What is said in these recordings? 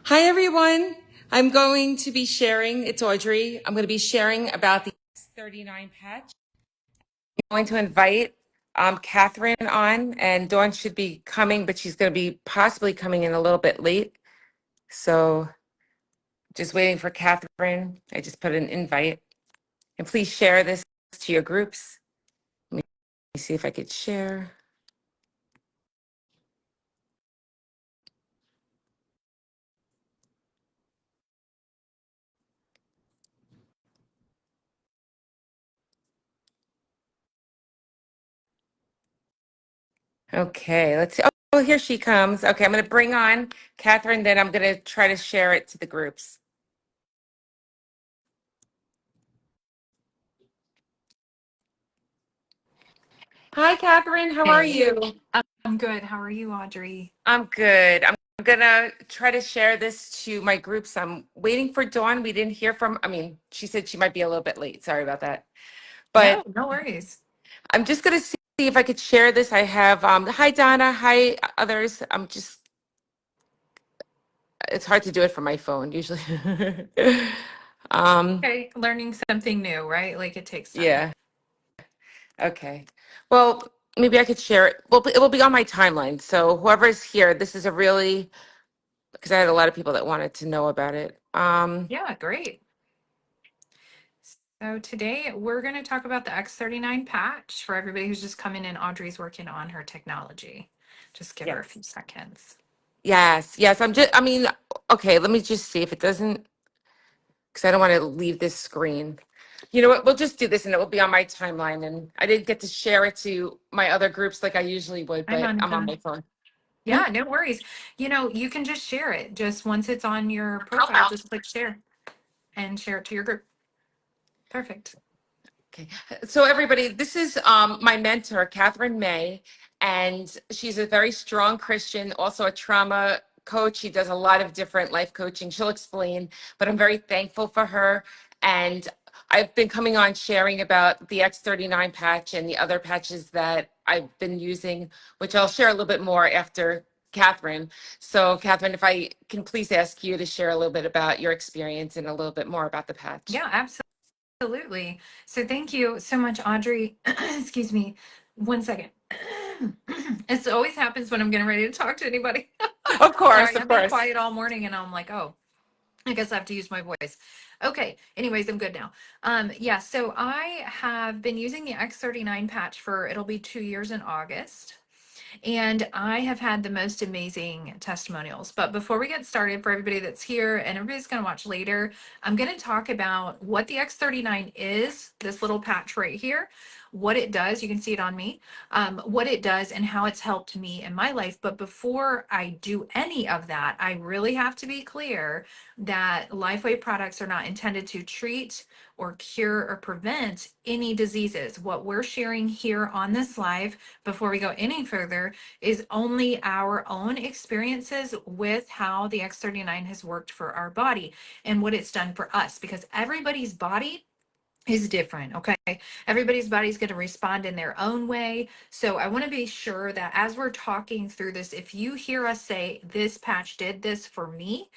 Hi, everyone. I'm going to be sharing, it's Audrey. I'm going to be sharing about the X39 patch. I'm going to invite Catherine on, and Dawn should be coming, but she's going to be possibly coming in a little bit late. So just waiting for Catherine. I just put an invite. And please share this to your groups. Let me see if I could share. Okay, let's see. Oh, here she comes. Okay, I'm going to bring on Catherine, then I'm going to try to share it to the groups. Hi, Catherine. How are Hey, you? I'm good. How are you, Audrey? I'm good. I'm gonna try to share this to my groups. I'm waiting for Dawn. We didn't hear from, she said she might be a little bit late. Sorry about that. But No, no worries. I'm just gonna see if I could share this. I have, hi Donna, hi others. It's hard to do it from my phone usually. um, Okay, learning something new, right? Like it takes time. yeah, okay. Well, maybe I could share it. Well, it will be on my timeline. So whoever's here, this is a really, because I had a lot of people that wanted to know about it. Yeah, great. So today we're going to talk about the X39 patch for everybody who's just coming in. Audrey's working on her technology. Just give her a few seconds. Yes. Okay, let me just see if it doesn't, because I don't want to leave this screen. You know what? We'll just do this and it will be on my timeline. And I didn't get to share it to my other groups like I usually would, Hi, but I'm on Monica. my phone. Yeah, no worries. You can just share it. Just once it's on your profile, just click share and share it to your group. Perfect. Okay. So everybody, this is my mentor, Catherine May, and she's a very strong Christian, also a trauma coach. She does a lot of different life coaching. She'll explain, but I'm very thankful for her. And I've been coming on sharing about the X39 patch and the other patches that I've been using, which I'll share a little bit more after Catherine. So Catherine, if I can please ask you to share a little bit about your experience and a little bit more about the patch. Yeah, absolutely. So thank you so much, Audrey. Excuse me. One second. It always happens when I'm getting ready to talk to anybody. Of course, Sorry, of I've been course. quiet all morning and I'm like, oh, I guess I have to use my voice. Okay. Anyways, I'm good now. Yeah, so I have been using the X39 patch for it'll be 2 years in August. And I have had the most amazing testimonials. But before we get started, for everybody that's here and everybody's going to watch later, I'm going to talk about what the X39 is, this little patch right here, what it does. You can see it on me, what it does, and how it's helped me in my life. But before I do any of that, I really have to be clear that Lifewave products are not intended to treat or cure or prevent any diseases. What we're sharing here on this live before we go any further is only our own experiences with how the X39 has worked for our body and what it's done for us, because everybody's body is different. Okay. Everybody's body's going to respond in their own way. So I want to be sure that as we're talking through this, if you hear us say this patch did this for me,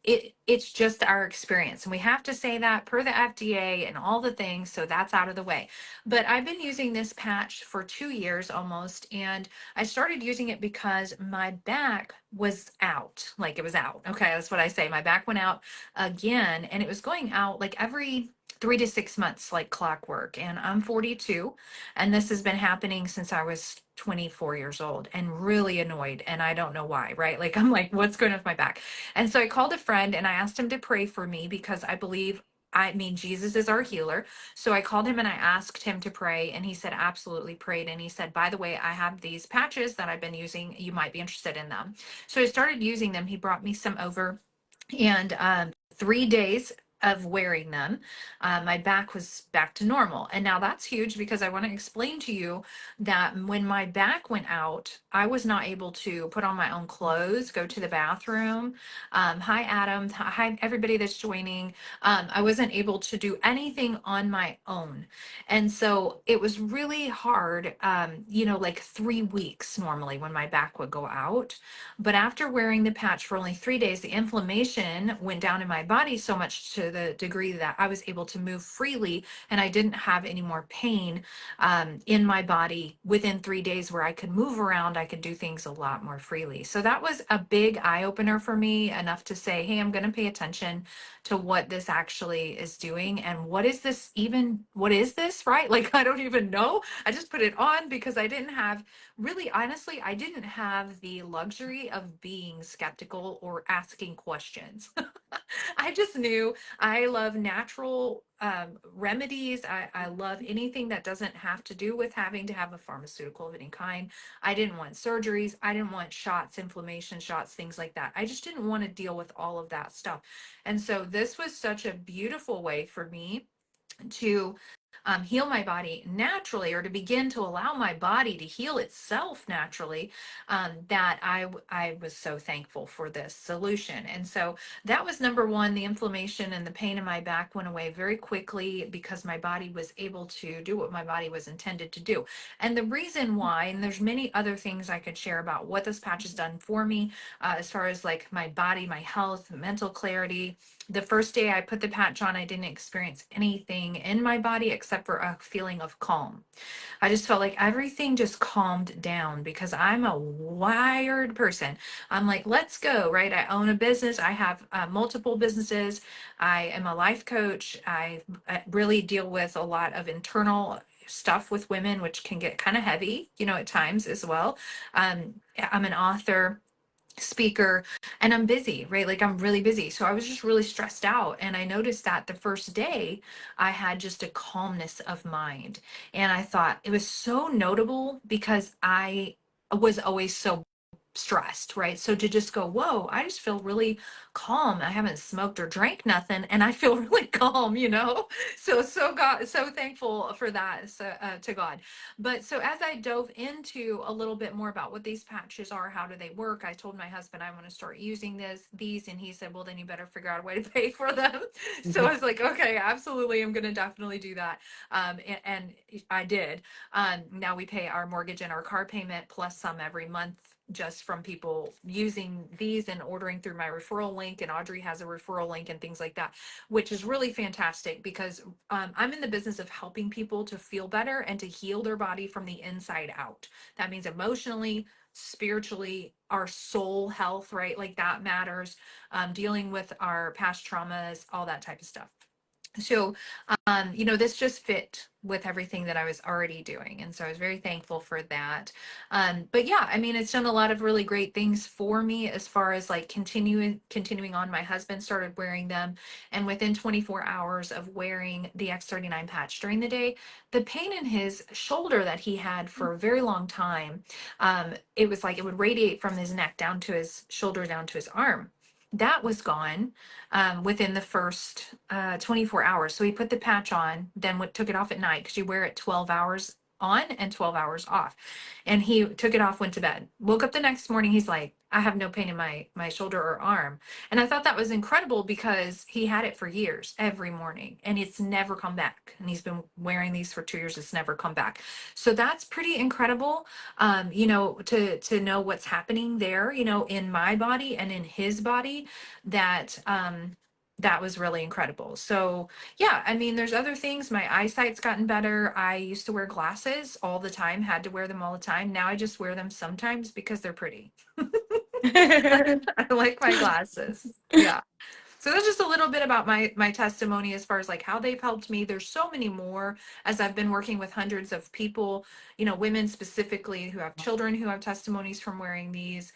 it's just our experience. And we have to say that per the FDA and all the things. So that's out of the way. But I've been using this patch for 2 years almost. And I started using it because my back was out. Like it was out. Okay. That's what I say. My back went out again. And it was going out like every 3 to 6 months, like clockwork. And I'm 42, and this has been happening since I was 24 years old, and really annoyed. And I don't know why, right? Like, I'm like, what's going on with my back? And so I called a friend and I asked him to pray for me because Jesus is our healer. So I called him and I asked him to pray, and he said, absolutely, prayed. And he said, by the way, I have these patches that I've been using. You might be interested in them. So I started using them. He brought me some over, and 3 days of wearing them, my back was back to normal. And now that's huge because I want to explain to you that when my back went out, I was not able to put on my own clothes, go to the bathroom. Hi, Adam. Hi, everybody that's joining. I wasn't able to do anything on my own. And so it was really hard, like 3 weeks normally when my back would go out. But after wearing the patch for only 3 days, the inflammation went down in my body so much to the degree that I was able to move freely and I didn't have any more pain in my body within 3 days where I could move around. I could do things a lot more freely. So that was a big eye opener for me, enough to say, hey, I'm going to pay attention to what this actually is doing. And what is this even? What is this, right? Like, I don't even know. I just put it on because I didn't have, really, honestly, I didn't have the luxury of being skeptical or asking questions. I just knew I love natural remedies. I love anything that doesn't have to do with having to have a pharmaceutical of any kind. I didn't want surgeries. I didn't want shots, inflammation shots, things like that. I just didn't want to deal with all of that stuff. And so this was such a beautiful way for me to heal my body naturally, or to begin to allow my body to heal itself naturally, that I was so thankful for this solution. And so that was number one. The inflammation and the pain in my back went away very quickly because my body was able to do what my body was intended to do. And the reason why, and there's many other things I could share about what this patch has done for me, as far as like my body, my health, mental clarity. The first day I put the patch on, I didn't experience anything in my body except for a feeling of calm. I just felt like everything just calmed down because I'm a wired person. I'm like, let's go, right? I own a business. I have multiple businesses. I am a life coach. I really deal with a lot of internal stuff with women, which can get kind of heavy, at times as well. I'm an author, speaker, and I'm busy, right? Like, I'm really busy. So I was just really stressed out. And I noticed that the first day I had just a calmness of mind. And I thought it was so notable because I was always so stressed, right? So to just go, whoa, I just feel really calm. I haven't smoked or drank nothing and I feel really calm, So God, so thankful for that, so, to God. But so as I dove into a little bit more about what these patches are, how do they work, I told my husband I want to start using these, and he said, well, then you better figure out a way to pay for them. So I was like, okay, absolutely, I'm going to definitely do that. And I did. Now we pay our mortgage and our car payment plus some every month, just from people using these and ordering through my referral link. And Audrey has a referral link and things like that, which is really fantastic because I'm in the business of helping people to feel better and to heal their body from the inside out. That means emotionally, spiritually, our soul health, right? Like, that matters. Dealing with our past traumas, all that type of stuff. So, this just fit with everything that I was already doing. And so I was very thankful for that. But yeah, I mean, it's done a lot of really great things for me as far as like continuing on. My husband started wearing them, and within 24 hours of wearing the X39 patch during the day, the pain in his shoulder that he had for a very long time, it was like it would radiate from his neck down to his shoulder, down to his arm. That was gone within the first 24 hours. So he put the patch on, then took it off at night because you wear it 12 hours on and 12 hours off. And he took it off, went to bed, woke up the next morning. He's like, I have no pain in my shoulder or arm. And I thought that was incredible because he had it for years, every morning, and it's never come back. And he's been wearing these for 2 years. It's never come back. So that's pretty incredible, to know what's happening there, in my body and in his body, that was really incredible. So yeah, I mean, there's other things. My eyesight's gotten better. I used to wear glasses all the time, had to wear them all the time. Now I just wear them sometimes because they're pretty. I like my glasses. Yeah. So that's just a little bit about my testimony as far as like how they've helped me. There's so many more as I've been working with hundreds of people, women specifically who have children who have testimonies from wearing these.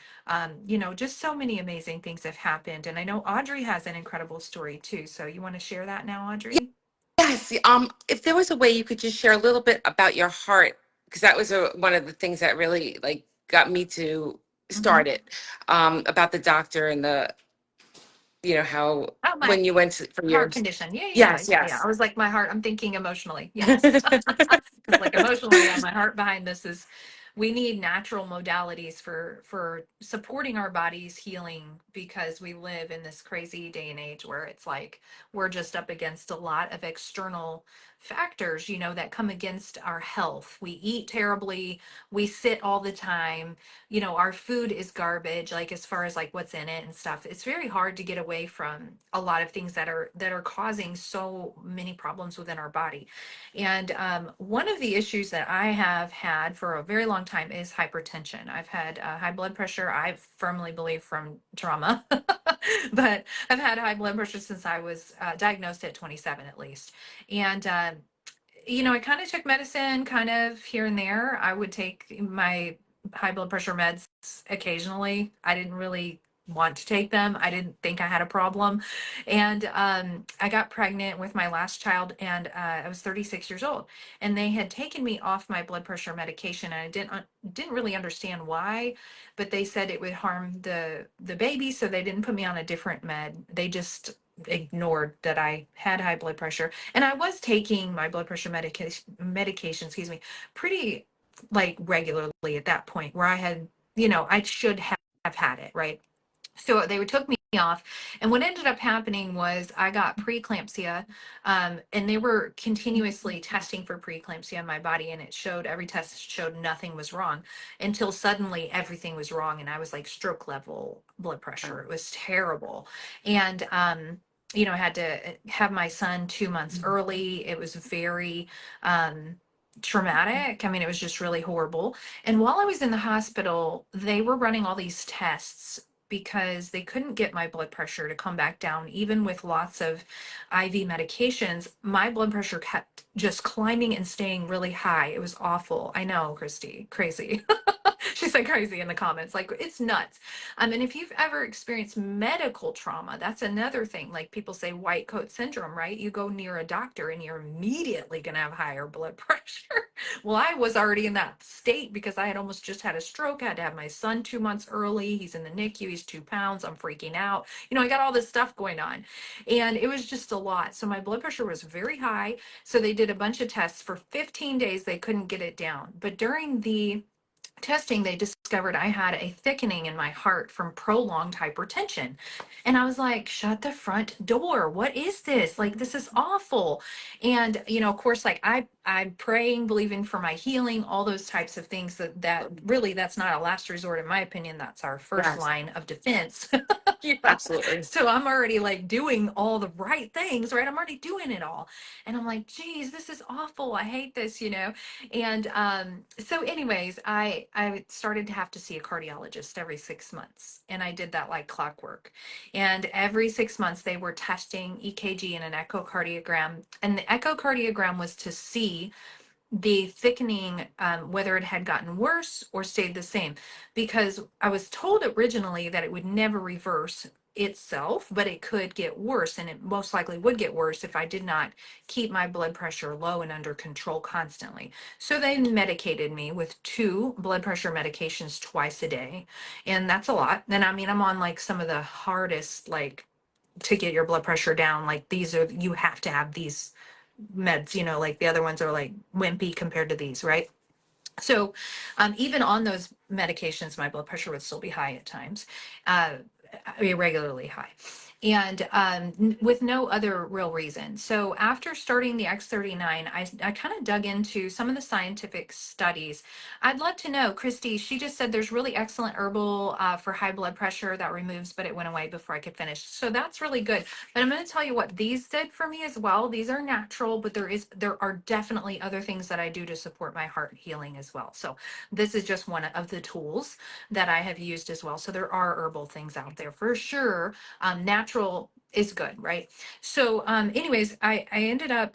Just so many amazing things have happened. And I know Audrey has an incredible story too. So you want to share that now, Audrey? Yes. If there was a way you could just share a little bit about your heart, because that was one of the things that really got me to Mhm. start it, about the doctor and the how Oh, my when you went for heart your, condition. Yeah, yeah, yes, yeah, yeah. I yes. was like, my heart, I'm thinking emotionally. Yes. Because like emotionally, yeah, my heart behind this is we need natural modalities for supporting our body's healing because we live in this crazy day and age where it's like we're just up against a lot of external factors, that come against our health. We eat terribly, we sit all the time, our food is garbage, like as far as like what's in it and stuff. It's very hard to get away from a lot of things that are causing so many problems within our body. And one of the issues that I have had for a very long time is hypertension. I've had high blood pressure. I firmly believe from trauma, but I've had high blood pressure since I was diagnosed at 27 at least. And I kind of took medicine kind of here and there. I would take my high blood pressure meds occasionally. I didn't really want to take them. I didn't think I had a problem. And I got pregnant with my last child, and I was 36 years old. And they had taken me off my blood pressure medication, and I didn't really understand why, but they said it would harm the baby, so they didn't put me on a different med. They just ignored that I had high blood pressure. And I was taking my blood pressure medication, excuse me, pretty like regularly at that point where I had, I should have had it, right? So they took me off, and what ended up happening was I got preeclampsia, and they were continuously testing for preeclampsia in my body, and every test showed nothing was wrong until suddenly everything was wrong, and I was like stroke level blood pressure. It was terrible. And I had to have my son 2 months early. It was very traumatic. I mean, it was just really horrible. And while I was in the hospital, they were running all these tests because they couldn't get my blood pressure to come back down. Even with lots of IV medications, my blood pressure kept just climbing and staying really high. It was awful. I know, Christy, crazy. She said crazy in the comments, like it's nuts. And if you've ever experienced medical trauma, that's another thing. Like people say white coat syndrome, right? You go near a doctor and you're immediately going to have higher blood pressure. Well, I was already in that state because I had almost just had a stroke. I had to have my son 2 months early. He's in the NICU. He's 2 pounds. I'm freaking out. I got all this stuff going on, and it was just a lot. So my blood pressure was very high. So they did a bunch of tests for 15 days. They couldn't get it down. But during the testing, they discovered I had a thickening in my heart from prolonged hypertension. And I was like, shut the front door. What is this? Like, this is awful. And, of course, like I'm praying, believing for my healing, all those types of things that really, that's not a last resort. In my opinion, that's our first Yes, line of defense. Yeah. absolutely. So I'm already like doing all the right things, right? I'm already doing it all. And I'm like, geez, this is awful. I hate this. And so anyways, I started to have to see a cardiologist every 6 months, and I did that like clockwork. And every 6 months they were testing EKG and an echocardiogram, and the echocardiogram was to see the thickening, whether it had gotten worse or stayed the same. Because I was told originally that it would never reverse itself, but it could get worse, and it most likely would get worse if I did not keep my blood pressure low and under control constantly. So they medicated me with 2 blood pressure medications twice a day, and that's a lot. And I mean, I'm on like some of the hardest, like, to get your blood pressure down. Like, you have to have these meds, like the other ones are like wimpy compared to these, right? So even on those medications, my blood pressure would still be high at times, uh, irregularly high, and with no other real reason. So after starting the X39, I kind of dug into some of the scientific studies. I'd love to know, Christy, she just said there's really excellent herbal for high blood pressure that removes, but it went away before I could finish. So that's really good. But I'm going to tell you what these did for me as well. These are natural, but there are definitely other things that I do to support my heart healing as well. So this is just one of the tools that I have used as well. So there are herbal things out there for sure. Natural is good, right? So anyways, I ended up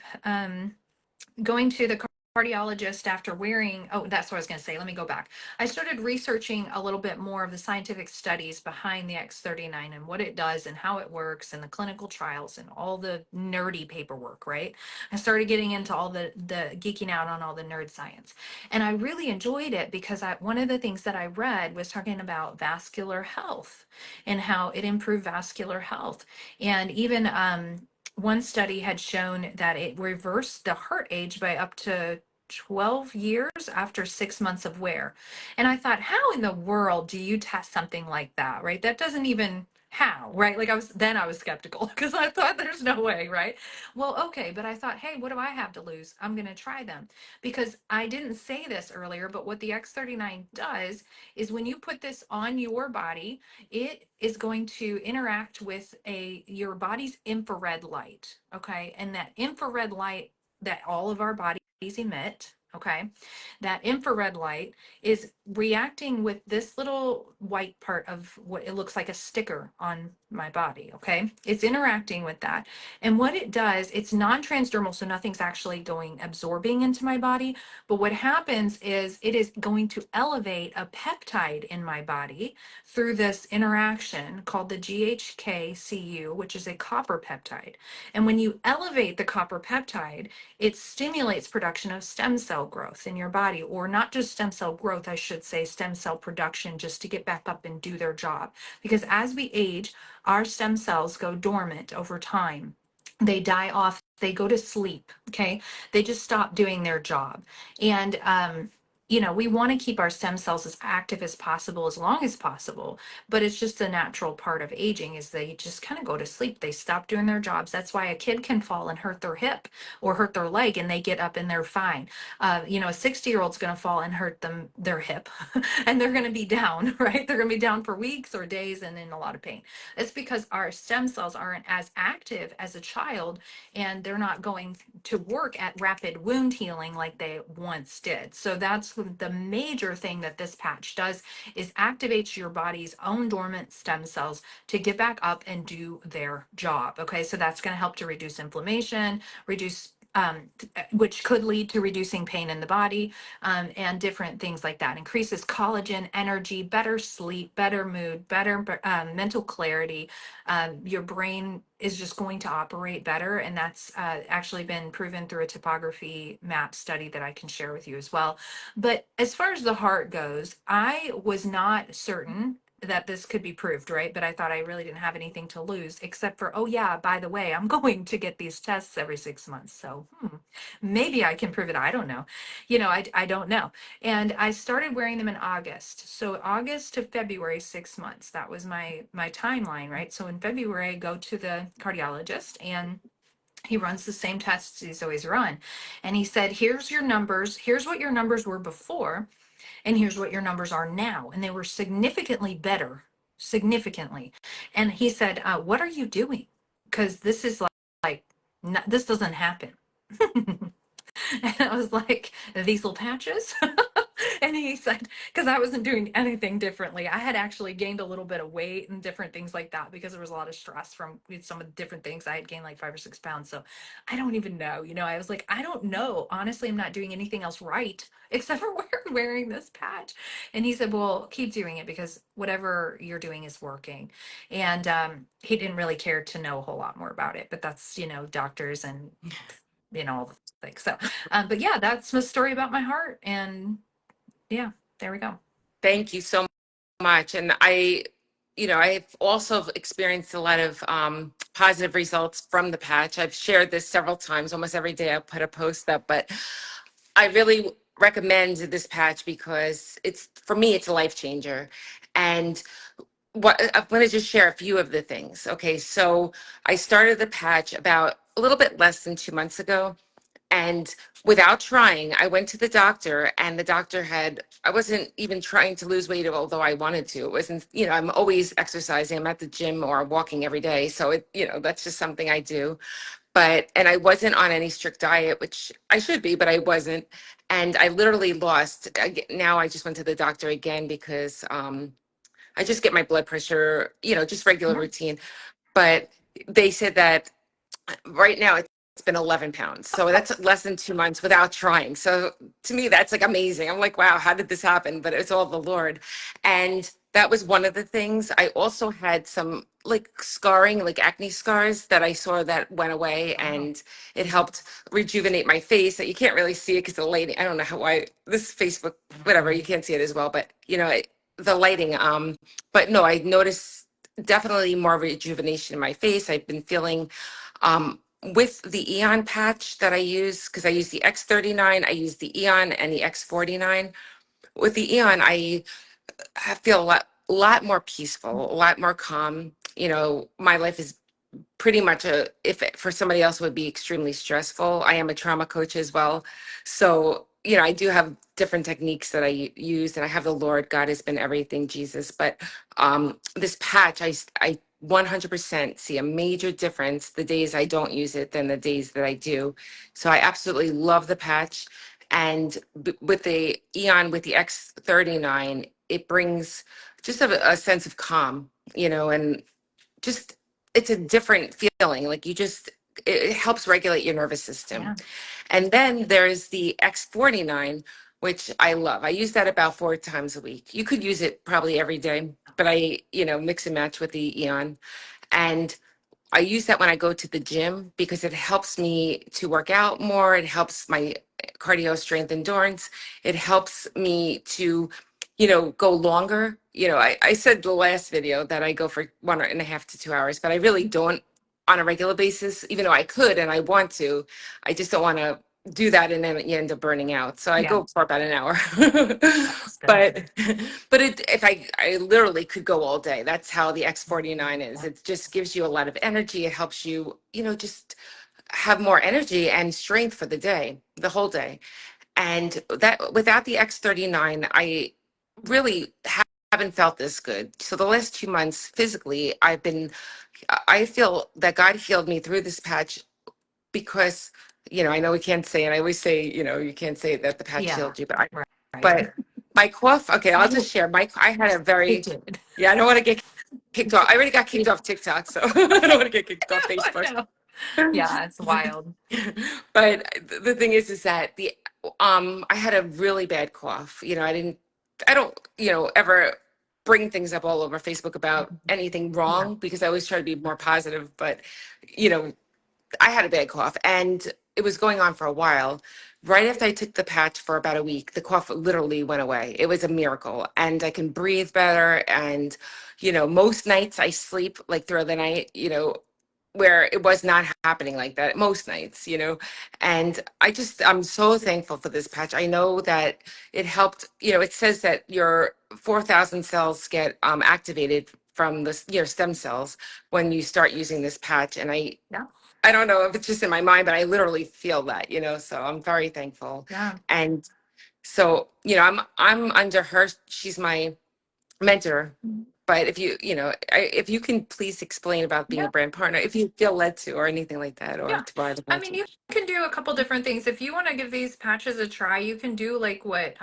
going to the cardiologist after wearing, oh, that's what I was going to say. Let me go back. I started researching a little bit more of the scientific studies behind the X39 and what it does and how it works and the clinical trials and all the nerdy paperwork, right? I started getting into all the geeking out on all the nerd science. And I really enjoyed it because one of the things that I read was talking about vascular health and how it improved vascular health. And even one study had shown that it reversed the heart age by up to 12 years after 6 months of wear. And I thought, how in the world do you test something like that, right? That doesn't even how, right? Like I was skeptical because I thought there's no way, right? Well, okay, but I thought, hey, what do I have to lose? I'm going to try them because I didn't say this earlier, but what the X39 does is when you put this on your body, it is going to interact with your body's infrared light, okay? And that infrared light that all of our bodies emit, okay, that infrared light is reacting with this little white part of what it looks like a sticker on my body, okay? It's interacting with that. And what it does, it's non-transdermal, so nothing's actually absorbing into my body. But what happens is it is going to elevate a peptide in my body through this interaction called the GHK-Cu, which is a copper peptide. And when you elevate the copper peptide, it stimulates production of stem cell growth in your body, or not just stem cell growth, I should say stem cell production, just to get back up and do their job. Because as we age, our stem cells go dormant over time. They die off, they go to sleep, okay? They just stop doing their job. And, we want to keep our stem cells as active as possible, as long as possible, but it's just a natural part of aging is they just kind of go to sleep. They stop doing their jobs. That's why a kid can fall and hurt their hip or hurt their leg and they get up and they're fine. A 60-year-old's going to fall and hurt their hip and they're going to be down, right? They're going to be down for weeks or days and in a lot of pain. It's because our stem cells aren't as active as a child and they're not going to work at rapid wound healing like they once did. So that's the major thing that this patch does is activates your body's own dormant stem cells to get back up and do their job. Okay, so that's going to help to reduce inflammation, reduce which could lead to reducing pain in the body, and different things like that. Increases collagen, energy, better sleep, better mood, better mental clarity. Your brain is just going to operate better, and that's actually been proven through a topography map study that I can share with you as well. But as far as the heart goes, I was not certain that this could be proved, right? But I thought I really didn't have anything to lose except for, oh yeah, by the way, I'm going to get these tests every 6 months. So maybe I can prove it. I don't know. I don't know. And I started wearing them in August. So August to February, 6 months. That was my timeline, right? So in February, I go to the cardiologist and he runs the same tests he's always run. And he said, here's your numbers. Here's what your numbers were before. And here's what your numbers are now. And they were significantly better, significantly. And he said, what are you doing? Because this is like this doesn't happen. And I was like, these little patches. And he said, because I wasn't doing anything differently. I had actually gained a little bit of weight and different things like that because there was a lot of stress from some of the different things. I had gained like 5 or 6 pounds. So I don't even know. I was like, I don't know. Honestly, I'm not doing anything else right except for wearing this patch. And he said, well, keep doing it because whatever you're doing is working. And he didn't really care to know a whole lot more about it. But that's, doctors and, all the things. So, but yeah, that's my story about my heart. And yeah, there we go. Thank you so much. And I've also experienced a lot of positive results from the patch. I've shared this several times, almost every day I put a post up, but I really recommend this patch because for me, it's a life changer. And I'm going to just share a few of the things. Okay, so I started the patch about a little bit less than 2 months ago. And without trying, I went to the doctor and the doctor I wasn't even trying to lose weight, although I wanted to. It wasn't, I'm always exercising. I'm at the gym or walking every day. So that's just something I do. And I wasn't on any strict diet, which I should be, but I wasn't. And I literally now I just went to the doctor again because I just get my blood pressure, just regular routine. But they said that right now it's been 11 pounds. So that's less than 2 months without trying. So to me, that's like amazing. I'm like, wow, how did this happen? But it's all the Lord. And that was one of the things. I also had some like scarring, like acne scars that I saw that went away, Wow. and it helped rejuvenate my face. That you can't really see it because the lighting, I don't know how why this Facebook, whatever, you can't see it as well, but you know, the lighting. But no, I noticed definitely more rejuvenation in my face. I've been feeling with the Eon patch that I use, because I use the X39, I use the Eon and the X49. With the Eon, I feel a lot more peaceful, a lot more calm. You know, my life is pretty much if it, for somebody else would be extremely stressful. I am a trauma coach as well. So, you know, I do have different techniques that I use, and I have the Lord. God has been everything, Jesus. But this patch, I 100% see a major difference the days I don't use it than the days that I do. So I absolutely love the patch. And with the Eon, with the X39, it brings just a sense of calm, you know, and just it's a different feeling. Like you just it helps regulate your nervous system. Yeah. And then there's the X49, which I love. I use that about 4 times a week. You could use it probably every day, but I, you know, mix and match with the Eon. And I use that when I go to the gym because it helps me to work out more. It helps my cardio, strength, endurance. It helps me to, you know, go longer. You know, I said the last video that I go for 1.5 to 2 hours, but I really don't on a regular basis, even though I could and I want to. I just don't want to do that and then you end up burning out. So I Yeah. go for about an hour. That's good. But if I literally could go all day. That's how the X49 is. It just gives you a lot of energy. It helps you, you know, just have more energy and strength for the day, the whole day. And that without the X39, I really haven't felt this good. So the last 2 months physically, I feel that God healed me through this patch because, you know, I know we can't say, and I always say, you know, you can't say that the patch Yeah. healed you, Right. Right. but my cough, okay, I'll You just share. I had a it very, did. yeah, I don't want to get kicked off. I already got kicked off TikTok, so I don't want to get kicked off I Facebook. know. Yeah, it's wild. But the thing is that I had a really bad cough. You know, I don't, you know, ever bring things up all over Facebook about anything Yeah. wrong because I always try to be more positive. But, you know, I had a bad cough and it was going on for a while. Right after I took the patch for about a week, the cough literally went away. It was a miracle and I can breathe better. And, you know, most nights I sleep like through the night, you know, where it was not happening like that most nights, you know. And I'm so thankful for this patch. I know that it helped, you know, it says that your 4,000 cells get activated from the, you know, stem cells when you start using this patch. And Yeah. I don't know if it's just in my mind, but I literally feel that, you know, so I'm very thankful. Yeah. And so, you know, I'm under her, she's my mentor. But if you, you know, if you can please explain about being Yeah. a brand partner, if you feel led to, or anything like that, or Yeah. to buy the I mean, you package. can do a couple different things. If you want to give these patches a try, you can do like what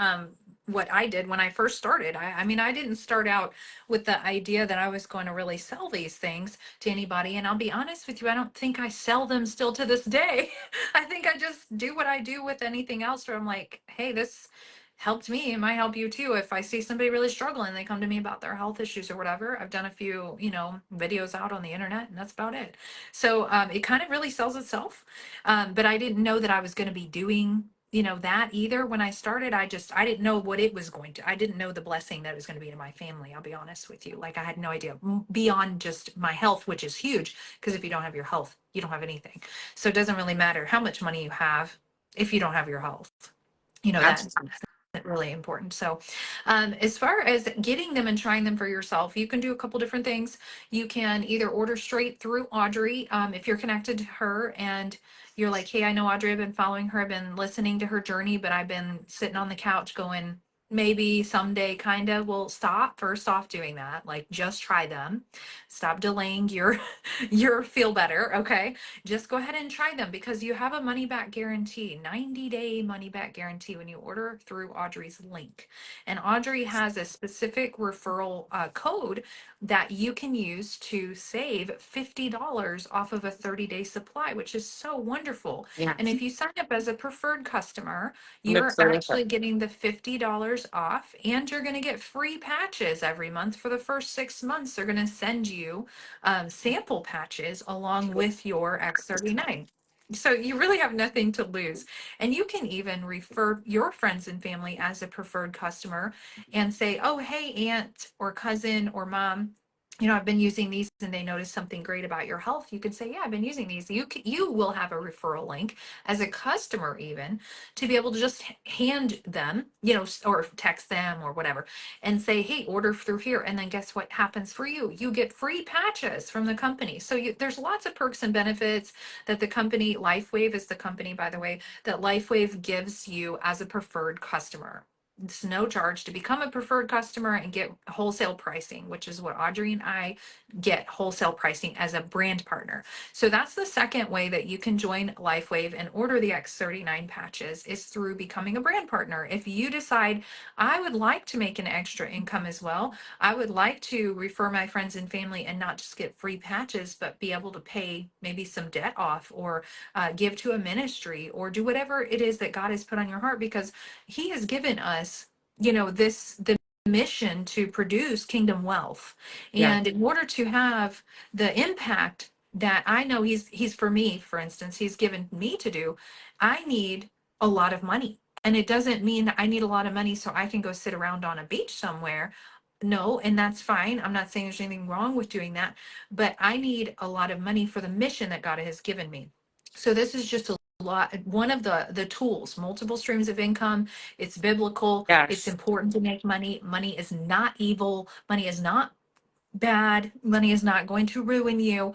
I did when I first started. I mean, I didn't start out with the idea that I was going to really sell these things to anybody. And I'll be honest with you, I don't think I sell them still to this day. I think I just do what I do with anything else where I'm like, hey, this helped me. It might help you too. If I see somebody really struggling, they come to me about their health issues or whatever. I've done a few, you know, videos out on the internet and that's about it. So it kind of really sells itself. But I didn't know that I was going to be doing, you know, that either. When I started, I didn't know what it was going to, I didn't know the blessing that it was going to be to my family. I'll be honest with you. Like I had no idea beyond just my health, which is huge. Because if you don't have your health, you don't have anything. So it doesn't really matter how much money you have if you don't have your health. You know, that's Absolutely. really important. So, as far as getting them and trying them for yourself, you can do a couple different things. You can either order straight through Audrey, if you're connected to her and you're like, hey, I know Audrey, I've been following her, I've been listening to her journey, but I've been sitting on the couch going, maybe someday kind of will stop first off doing that. Like just try them. Stop delaying your your feel better, okay? Just go ahead and try them because you have a money back guarantee, 90-day money back guarantee when you order through Audrey's link. And Audrey has a specific referral code that you can use to save $50 off of a 30-day supply, which is so wonderful. And Yes. if you sign up as a preferred customer, you're That's really good. actually getting the $50 off, and you're going to get free patches every month for the first 6 months. They're going to send you sample patches along with your X39. So you really have nothing to lose. And you can even refer your friends and family as a preferred customer and say, oh, hey, aunt or cousin or mom, I've been using these and they noticed something great about your health. You can say, yeah, I've been using these. You will have a referral link as a customer even to be able to just hand them, or text them or whatever and say, hey, order through here. And then guess what happens for you? You get free patches from the company. So there's lots of perks and benefits that the company, Lifewave is the company, by the way, that Lifewave gives you as a preferred customer. It's no charge to become a preferred customer and get wholesale pricing, which is what Audrey and I get, wholesale pricing as a brand partner. So that's the second way that you can join Lifewave and order the X39 patches is through becoming a brand partner. If you decide, I would like to make an extra income as well, I would like to refer my friends and family and not just get free patches, but be able to pay maybe some debt off or give to a ministry or do whatever it is that God has put on your heart, because he has given us, the mission to produce kingdom wealth. Yeah. And in order to have the impact that I know he's for me, for instance, he's given me to do, I need a lot of money. And it doesn't mean that I need a lot of money so I can go sit around on a beach somewhere. No, and that's fine. I'm not saying there's anything wrong with doing that, but I need a lot of money for the mission that God has given me. So this is just a lot, one of the tools, multiple streams of income. It's biblical. It's Yes. important to make money. Money is not evil. Money is not bad. Money is not going to ruin you,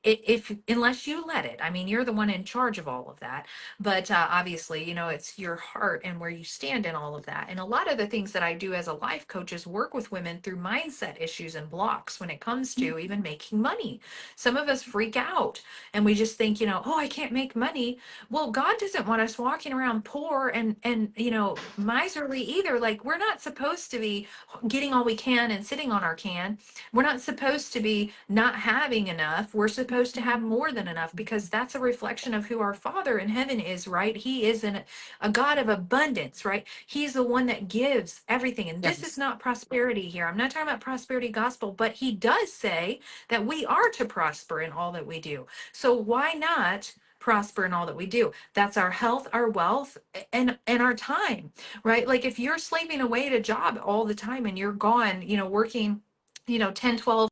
if unless you let it. I mean, you're the one in charge of all of that. But obviously, it's your heart and where you stand in all of that. And a lot of the things that I do as a life coach is work with women through mindset issues and blocks when it comes to even making money. Some of us freak out and we just think, oh, I can't make money. Well, God doesn't want us walking around poor and miserly either. Like, we're not supposed to be getting all we can and sitting on our can. We're not supposed to be not having enough. We're supposed to have more than enough, because that's a reflection of who our Father in heaven is, right? He is a God of abundance, right? He's the one that gives everything. And this is Yes. not prosperity here. I'm not talking about prosperity gospel, but he does say that we are to prosper in all that we do. So why not prosper in all that we do? That's our health, our wealth, and our time, right? Like if you're slaving away at a job all the time and you're gone, working 10, 12,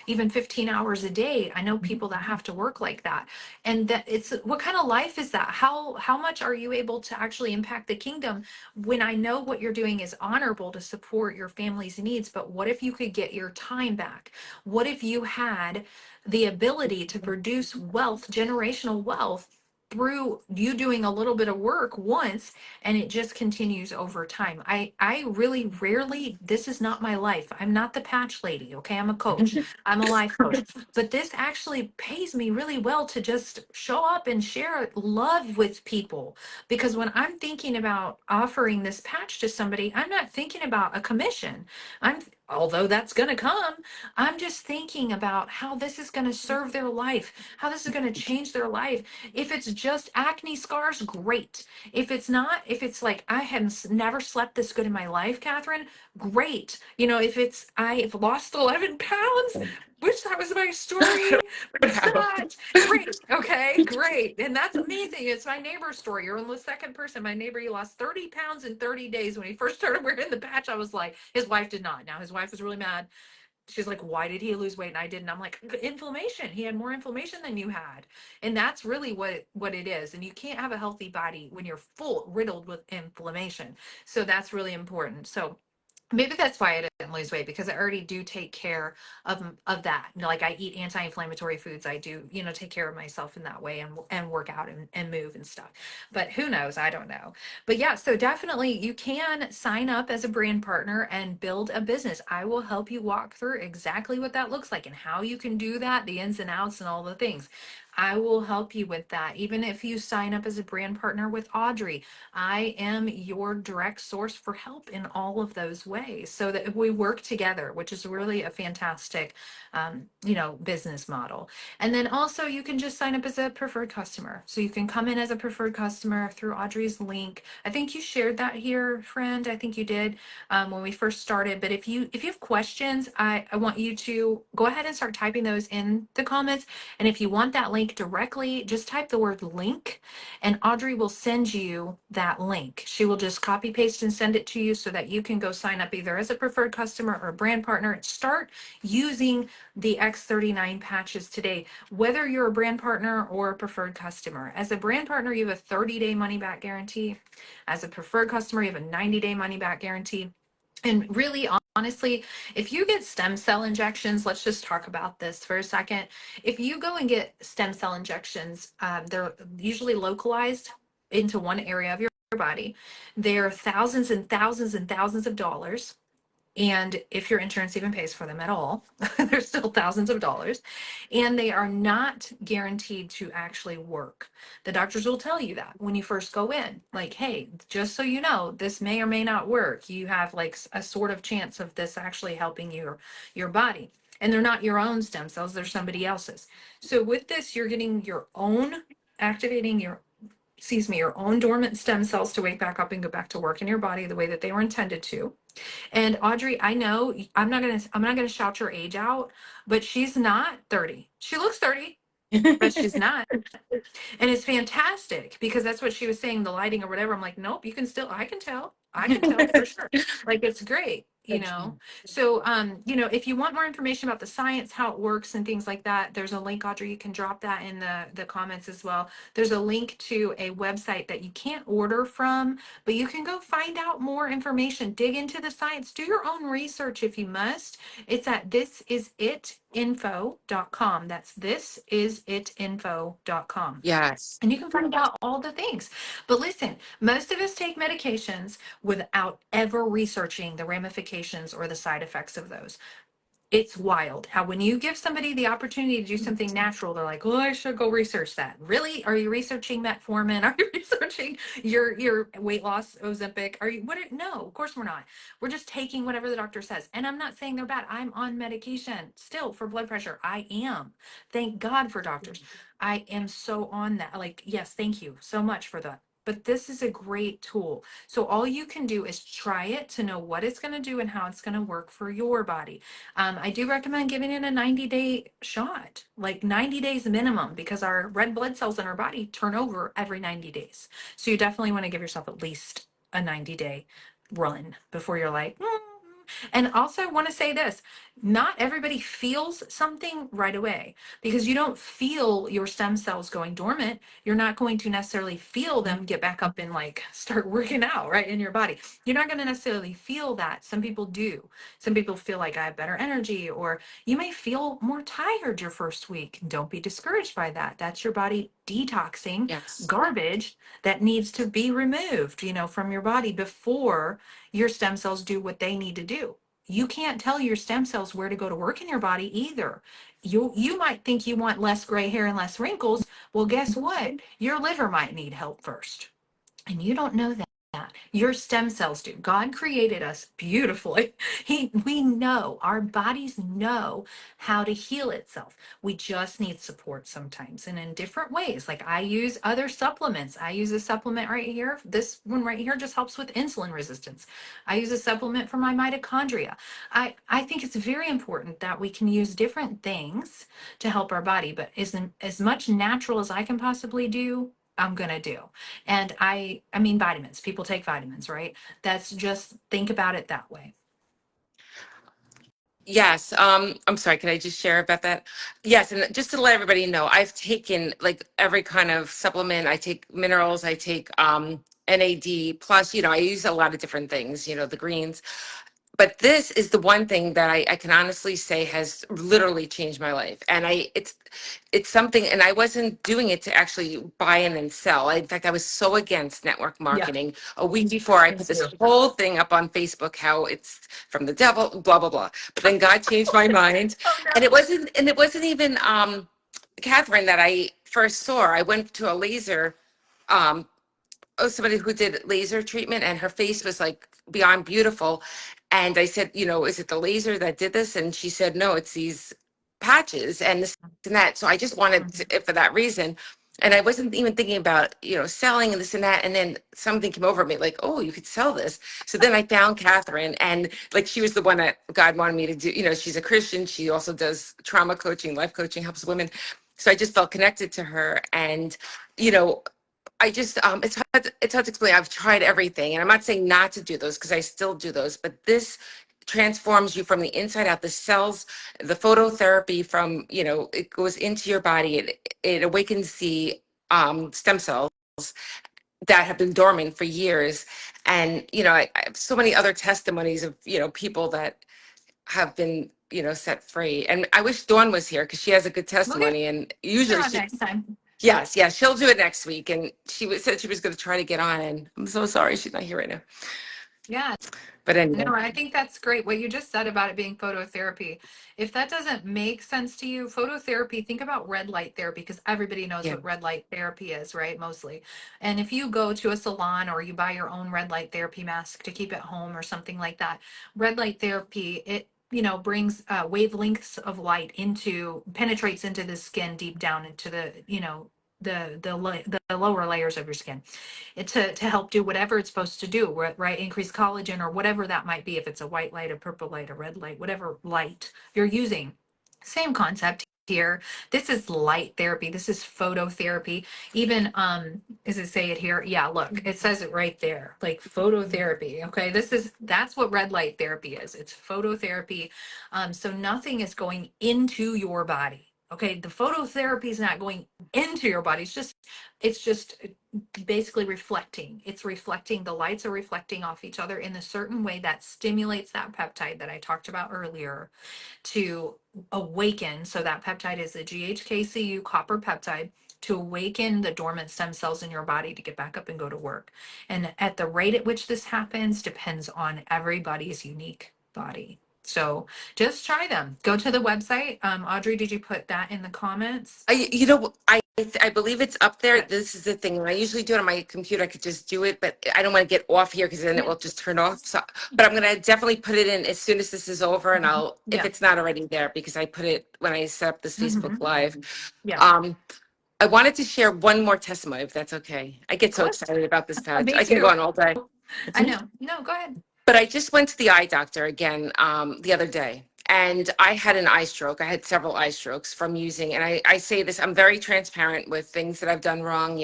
even 15 hours a day. I know people that have to work like that. And that it's, what kind of life is that? How much are you able to actually impact the kingdom when I know what you're doing is honorable to support your family's needs, but what if you could get your time back? What if you had the ability to produce wealth, generational wealth, through you doing a little bit of work once, and it just continues over time. I really rarely, this is not my life. I'm not the patch lady, okay? I'm a coach. I'm a life coach. But this actually pays me really well to just show up and share love with people, because when I'm thinking about offering this patch to somebody, I'm not thinking about a commission. I'm Although that's going to come, I'm just thinking about how this is going to serve their life, how this is going to change their life. If it's just acne scars, great. If it's not, if it's like, I have never slept this good in my life, Catherine, great. If I've lost 11 pounds, wish that was my story, but it's not. Great. Okay, great. And that's amazing. It's my neighbor's story. You're the second person. My neighbor, he lost 30 pounds in 30 days. When he first started wearing the patch, I was like, his wife did not. Now his wife was really mad. She's like, why did he lose weight and I didn't? I'm like, inflammation. He had more inflammation than you had. And that's really what it is. And you can't have a healthy body when you're full riddled with inflammation. So that's really important. So Maybe that's why I didn't lose weight, because I already do take care of that. You know, like I eat anti-inflammatory foods. I do, you know, take care of myself in that way, and work out and move and stuff. But who knows? I don't know. But yeah, so definitely you can sign up as a brand partner and build a business. I will help you walk through exactly what that looks like and how you can do that, the ins and outs and all the things. I will help you with that. Even if you sign up as a brand partner with Audrey, I am your direct source for help in all of those ways, so that we work together, which is really a fantastic, you know, business model. And then also you can just sign up as a preferred customer. So you can come in as a preferred customer through Audrey's link. I think you shared that here, friend. I think you did, when we first started. But if you have questions, I want you to go ahead and start typing those in the comments. And if you want that link directly, just type the word link, and Audrey will send you that link. She will just copy paste and send it to you so that you can go sign up either as a preferred customer or a brand partner. Start using the X39 patches today, whether you're a brand partner or a preferred customer. As a brand partner, you have a 30-day money back guarantee. As a preferred customer, you have a 90-day money back guarantee. And really, honestly, if you get stem cell injections, let's just talk about this for a second. If you go and get stem cell injections, they're usually localized into one area of your body. They're thousands and thousands and thousands of dollars. And if your insurance even pays for them at all, they're still thousands of dollars. And they are not guaranteed to actually work. The doctors will tell you that when you first go in, like, hey, just so you know, this may or may not work. You have like a sort of chance of this actually helping your body. And they're not your own stem cells, they're somebody else's. So with this, you're getting your own, activating your, excuse me, your own dormant stem cells to wake back up and go back to work in your body the way that they were intended to. And Audrey, I know I'm not gonna shout your age out, but she's not 30. She looks 30, but she's not. And it's fantastic because that's what she was saying, the lighting or whatever. I'm like, nope, you can still, I can tell for sure. Like it's great, you know. So you know, if you want more information about the science, how it works and things like that, there's a link, Audrey, you can drop that in the comments as well. There's a link to a website that you can't order from, but you can go find out more information, dig into the science, do your own research if you must. It's at thisisitinfo.com. That's thisisitinfo.com. Yes. And you can find out all the things. But listen, most of us take medications without ever researching the ramifications or the side effects of those. It's wild how when you give somebody the opportunity to do something natural, they're like, oh, I should go research that. Really? Are you researching metformin? Are you researching your weight loss Ozempic? Are you what? No, of course we're not. We're just taking whatever the doctor says. And I'm not saying they're bad. I'm on medication still for blood pressure. I am. Thank God for doctors. I am so on that. Like, yes, thank you so much for that. But this is a great tool. So all you can do is try it to know what it's going to do and how it's going to work for your body. I do recommend giving it a 90-day shot, like 90 days minimum, because our red blood cells in our body turn over every 90 days. So you definitely want to give yourself at least a 90-day run before you're like, And also I want to say this, not everybody feels something right away, because you don't feel your stem cells going dormant. You're not going to necessarily feel them get back up and like start working out right in your body. You're not going to necessarily feel that. Some people do. Some people feel like I have better energy, or you may feel more tired your first week. Don't be discouraged by that. That's your body detoxing Yes. garbage that needs to be removed, you know, from your body before your stem cells do what they need to do. You can't tell your stem cells where to go to work in your body either. You might think you want less gray hair and less wrinkles. Well, guess what? Your liver might need help first. And you don't know that. Your stem cells do. God created us beautifully. We know, our bodies know how to heal itself. We just need support sometimes and in different ways. Like I use other supplements. I use a supplement right here. This one right here just helps with insulin resistance. I use a supplement for my mitochondria. I think it's very important that we can use different things to help our body, but as much natural as I can possibly do, I'm gonna do. And I mean vitamins. People take vitamins, right? That's just think about it that way. Yes. I'm sorry. Can I just share about that? Yes. And just to let everybody know, I've taken like every kind of supplement. I take minerals. I take NAD plus. I use a lot of different things. The greens. but this is the one thing that I can honestly say has literally changed my life. And it's something, and I wasn't doing it to actually buy in and sell. In fact, I was so against network Yeah. marketing. A week before, I Me put this too. whole thing up on Facebook, how it's from the devil, blah, blah, blah. But then God changed my mind. Oh And no. it wasn't even Catherine that I first saw. I went to a laser, um, somebody who did laser treatment, and her face was like beyond beautiful. And I said, is it the laser that did this? And she said, no, it's these patches and this and that. So I just wanted it for that reason. And I wasn't even thinking about, selling and this and that. And then something came over me like, oh, you could sell this. So then I found Catherine, and like, she was the one that God wanted me to do. She's a Christian. She also does trauma coaching, life coaching, helps women. So I just felt connected to her. And, you know, I just it's hard to explain. I've tried everything, and I'm not saying not to do those because I still do those, but this transforms you from the inside out. The cells, the phototherapy from, it goes into your body. It awakens the stem cells that have been dormant for years. And, I have so many other testimonies of, people that have been, set free. And I wish Dawn was here because she has a good We'll get testimony. And her usually on she, next time. yes, yes, she'll do it next week. And said she was going to try to get on, and I'm so sorry she's not here right now. Yeah. But No, anyway, I think that's great. What you just said about it being phototherapy. If that doesn't make sense to you, phototherapy, think about red light therapy because everybody knows yeah, what red light therapy is, right? Mostly. And if you go to a salon or you buy your own red light therapy mask to keep at home or something like that, red light therapy, it brings wavelengths of light penetrates into the skin deep down into the the lower layers of your skin to help do whatever it's supposed to do, right? Increase collagen or whatever that might be, if it's a white light, a purple light, a red light, whatever light you're using. Same concept here. This is light therapy. This is phototherapy. Even does it say it here? Yeah, look, it says it right there. Like phototherapy. Okay. That's what red light therapy is. It's phototherapy. So nothing is going into your body. Okay. The phototherapy is not going into your body. It's just basically reflecting. It's reflecting, the lights are reflecting off each other in a certain way that stimulates that peptide that I talked about earlier to awaken. So that peptide is the GHKCU copper peptide to awaken the dormant stem cells in your body to get back up and go to work. And at the rate at which this happens depends on everybody's unique body. So just try them. Go to the website. Audrey, did you put that in the comments? I believe it's up there. Okay. This is the thing. When I usually do it on my computer, I could just do it, but I don't want to get off here because then it Yeah. will just turn off. So, but I'm gonna definitely put it in as soon as this is over, and if Yeah. it's not already there, because I put it when I set up this Facebook Mhm. Live. Yeah. Um, I wanted to share one more testimony, if that's okay. I get Of so course. excited about this patch. Me I can go too. on all day. I know. No, go ahead. But I just went to the eye doctor again the other day, and I had an eye stroke. I had several eye strokes from using, and I say this, I'm very transparent with things that I've done wrong.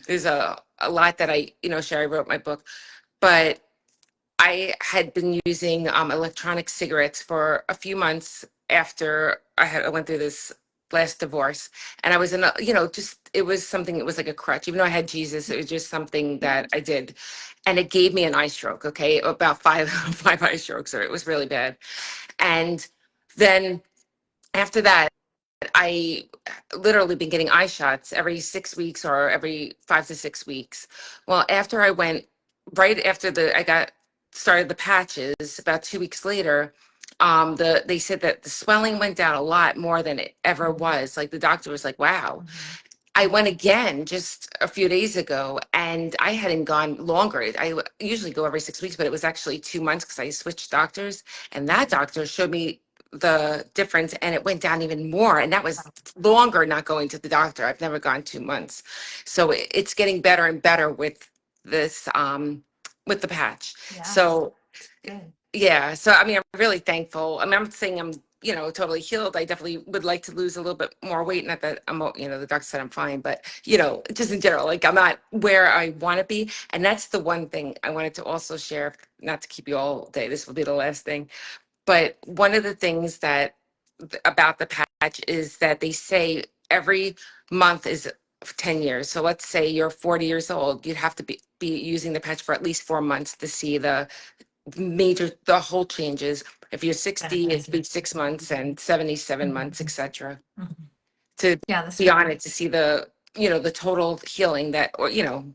There's a lot that share. I wrote my book, but I had been using electronic cigarettes for a few months after I went through this last divorce, and I was in just it was something. It was like a crutch. Even though I had Jesus, it was just something that I did, and it gave me an eye stroke. Okay, about five five eye strokes, or it was really bad. And then after that, I literally been getting eye shots every 6 weeks or every 5 to 6 weeks. Well, after I went, right after I got started the patches, about 2 weeks later, they said that the swelling went down a lot more than it ever was. Like the doctor was like, wow. Mhm. I went again just a few days ago, and I hadn't gone longer. Usually go every 6 weeks, but it was actually 2 months because I switched doctors, and that doctor showed me the difference, and it went down even more. And that was longer not going to the doctor. I've never gone 2 months, so it's getting better and better with this with the patch. Yes. So Good. yeah, so I mean, I'm really thankful. I mean, I'm not saying I'm, totally healed. I definitely would like to lose a little bit more weight. Not that I'm, the doctor said I'm fine, but just in general, like I'm not where I want to be. And that's the one thing I wanted to also share, not to keep you all day. This will be the last thing. But one of the things that about the patch is that they say every month is 10 years. So let's say you're 40 years old, you'd have to be using the patch for at least 4 months to see the the whole changes. If you're 60, it'd be 6 months, and 77 months, etc. Mhm. To Yeah, that's be on it, to see the, the total healing that, or,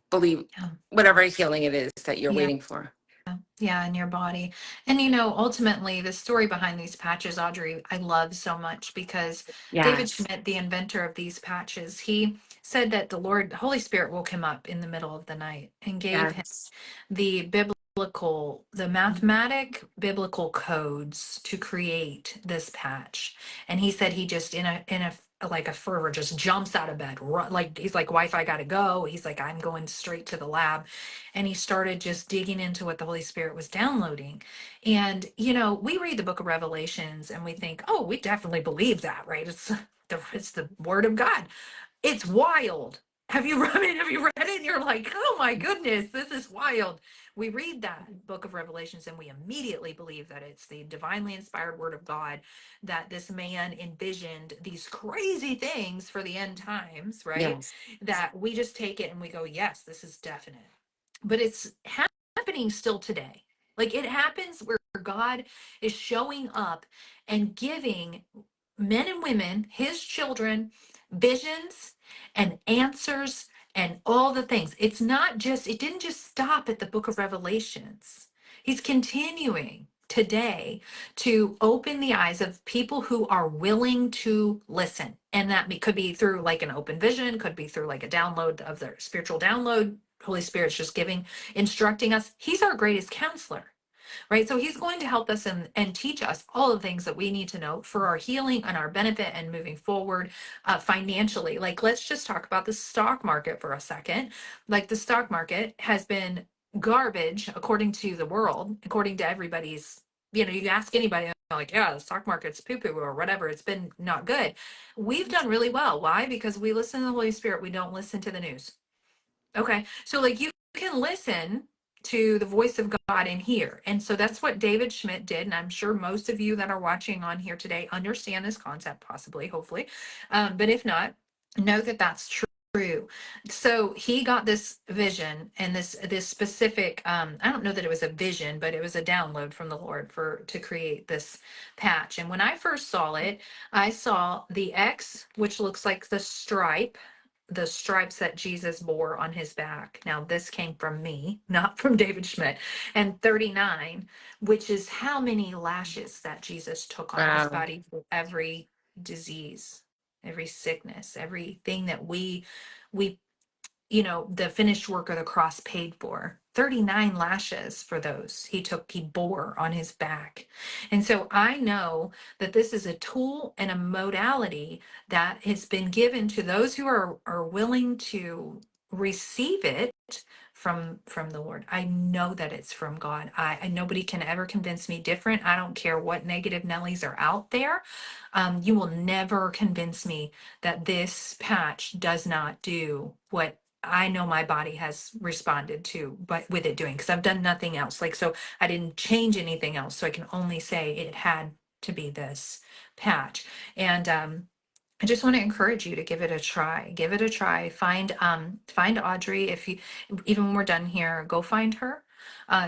believe yeah. whatever healing it is that you're Yeah. waiting for. Yeah, in your body. And ultimately, the story behind these patches, Audrey, I love so much because David Yes. Schmidt, the inventor of these patches, he said that the Holy Spirit woke him up in the middle of the night and gave him Yes. the mathematic biblical codes to create this patch. And he said he just in a like a fervor just jumps out of bed, like he's like, Wi-Fi gotta go. He's like, I'm going straight to the lab. And he started just digging into what the Holy Spirit was downloading. And we read the book of Revelations and we think, oh, we definitely believe that, right? It's the word of God. It's wild. Have you read it? And you're like, oh my goodness, this is wild. We read that book of Revelations and we immediately believe that it's the divinely inspired word of God, that this man envisioned these crazy things for the end times, right? Yes. That we just take it and we go, yes, this is definite. But it's happening still today. Like it happens where God is showing up and giving men and women, his children, visions and answers and all the things. It didn't just stop at the book of Revelations. He's continuing today to open the eyes of people who are willing to listen. And that could be through like an open vision, could be through like a download of their spiritual download. Holy Spirit's just instructing us. He's our greatest counselor, right? So he's going to help us and teach us all the things that we need to know for our healing and our benefit and moving forward financially. Like, let's just talk about the stock market for a second. Like, the stock market has been garbage according to the world, according to everybody's. You ask anybody, they're like, yeah, the stock market's poo poo or whatever. It's been not good. We've done really well. Why? Because we listen to the Holy Spirit. We don't listen to the news. Okay. So like you can listen to the voice of God in here. And so that's what David Schmidt did. And I'm sure most of you that are watching on here today understand this concept, possibly, hopefully. But if not, know that that's true. So he got this vision and this specific I don't know that it was a vision, but it was a download from the Lord to create this patch. And when I first saw it, I saw the X, which looks like the stripes that Jesus bore on his back. Now, this came from me, not from David Schmidt. And 39, which is how many lashes that Jesus took on his Wow. body for every disease, every sickness, everything that we the finished work of the cross paid for. 39 lashes for those he bore on his back. And so I know that this is a tool and a modality that has been given to those who are willing to receive it from the Lord. I know that it's from God. Nobody can ever convince me different. I don't care what negative Nellies are out there. You will never convince me that this patch does not do what I know my body has responded to, but with it doing, because I've done nothing else. Like, so I didn't change anything else. So I can only say it had to be this patch. And I just want to encourage you to give it a try. Give it a try. Find Audrey. If you, even when we're done here, go find her.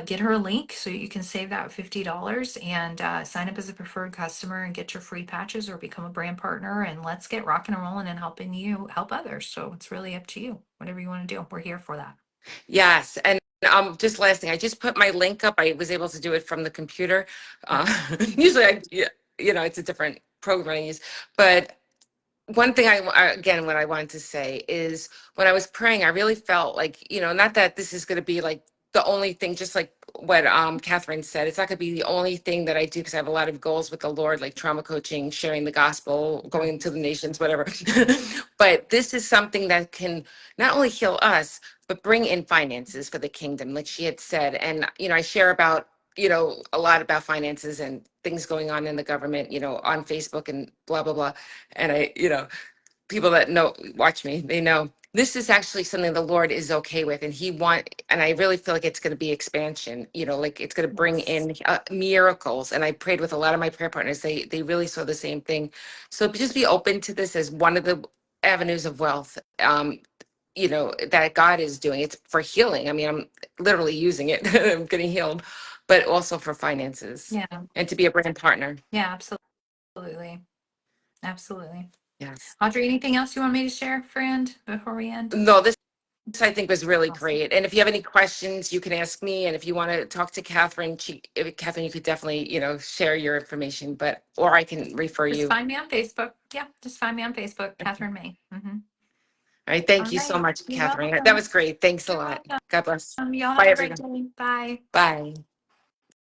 Get her a link so you can save that $50 and sign up as a preferred customer and get your free patches or become a brand partner. And let's get rocking and rolling and helping you help others. So it's really up to you. Whatever you want to do, we're here for that. Yes. And just last thing, I just put my link up. I was able to do it from the computer. Usually it's a different program I use, but one thing again, what I wanted to say is when I was praying, I really felt like, not that this is going to be like the only thing, just like what Catherine said, it's not going to be the only thing that I do because I have a lot of goals with the Lord, like trauma coaching, sharing the gospel, going to the nations, whatever. But this is something that can not only heal us, but bring in finances for the kingdom, like she had said. And, I share about, a lot about finances and things going on in the government, on Facebook and blah, blah, blah. And people that watch me, they know this is actually something the Lord is okay with. And I really feel like it's going to be expansion, like it's going to bring Yes. in miracles. And I prayed with a lot of my prayer partners. They really saw the same thing. So just be open to this as one of the avenues of wealth, that God is doing. It's for healing. I mean, I'm literally using it. I'm getting healed. but also for finances Yeah. and to be a brand partner. Yeah, absolutely. Absolutely. Yes. Audrey, anything else you want me to share, friend, before we end? No, this I think was really Awesome. great. And if you have any questions, you can ask me. And if you want to talk to Catherine, Catherine, you could definitely, share your information, or I can refer Just you. All find me on Facebook. Yeah, just find me on Facebook, Catherine May. right. Thank All you so right. much, You're Catherine. That welcome. was great. Thanks a You're lot. welcome. God bless. Y'all Bye, have a great everyone. day. Bye. Bye.